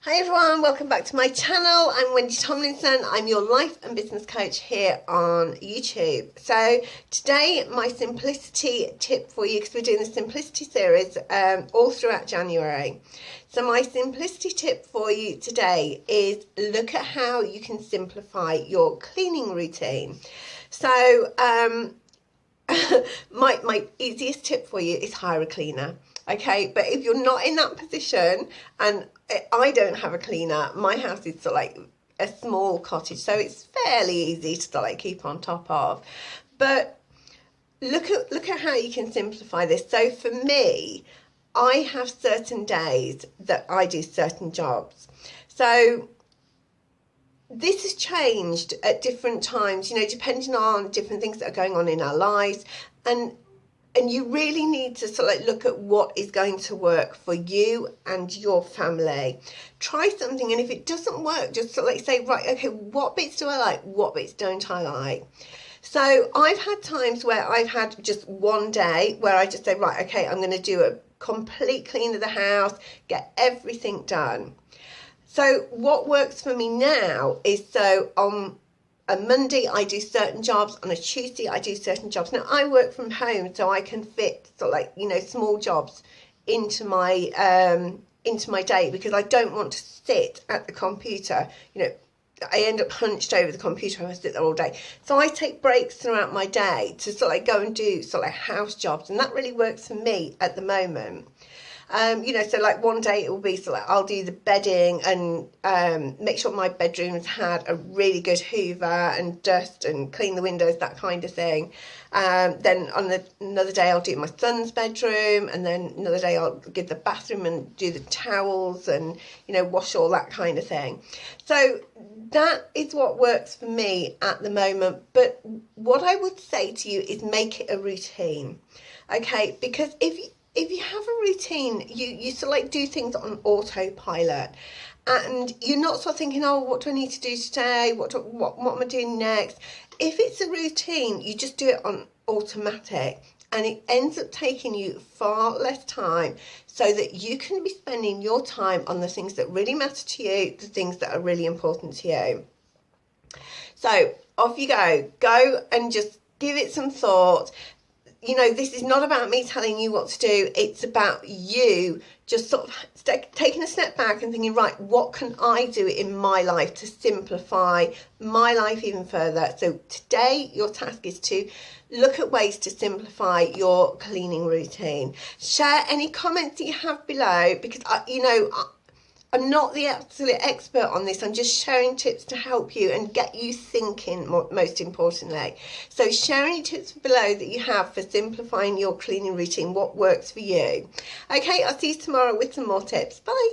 Hi everyone, welcome back to my channel. I'm Wendy Tomlinson. I'm your life and business coach here on YouTube. So today my simplicity tip for you, because we're doing the simplicity series all throughout January. So my simplicity tip for you today is look at how you can simplify your cleaning routine. So my easiest tip for you is hire a cleaner. Okay, but if you're not in that position, and I don't have a cleaner, my house is sort of like a small cottage, so it's fairly easy to sort of like keep on top of. But look at how you can simplify this. So for me, I have certain days that I do certain jobs. So this has changed at different times, depending on different things that are going on in our lives, and you really need to sort of like look at what is going to work for you and your family. Try something, and if it doesn't work, just sort of like say, right, okay, what bits do I like? What bits don't I like? So I've had times where I've had just one day where I just say, right, okay, I'm going to do a complete clean of the house, get everything done. So what works for me now is, so on a Monday I do certain jobs, on a Tuesday I do certain jobs. Now I work from home, so I can fit sort of like, small jobs into my day, because I don't want to sit at the computer. I end up hunched over the computer and I sit there all day. So I take breaks throughout my day to sort of like go and do sort of like house jobs, and that really works for me at the moment. So like one day it will be so like I'll do the bedding and make sure my bedroom's had a really good hoover and dust and clean the windows, that kind of thing. Then on another day I'll do my son's bedroom, and then another day I'll give the bathroom and do the towels and wash all that kind of thing. So that is what works for me at the moment. But what I would say to you is make it a routine, okay? Because if you have a routine, you sort of like do things on autopilot, and you're not sort of thinking, oh, what do I need to do today? What am I doing next? If it's a routine, you just do it on automatic, and it ends up taking you far less time, so that you can be spending your time on the things that really matter to you, the things that are really important to you. So off you go and just give it some thought. This is not about me telling you what to do. It's about you just sort of taking a step back and thinking, right, what can I do in my life to simplify my life even further? So today your task is to look at ways to simplify your cleaning routine. Share any comments that you have below, because I'm not the absolute expert on this. I'm just sharing tips to help you and get you thinking, most importantly. So share any tips below that you have for simplifying your cleaning routine, what works for you. Okay, I'll see you tomorrow with some more tips. Bye.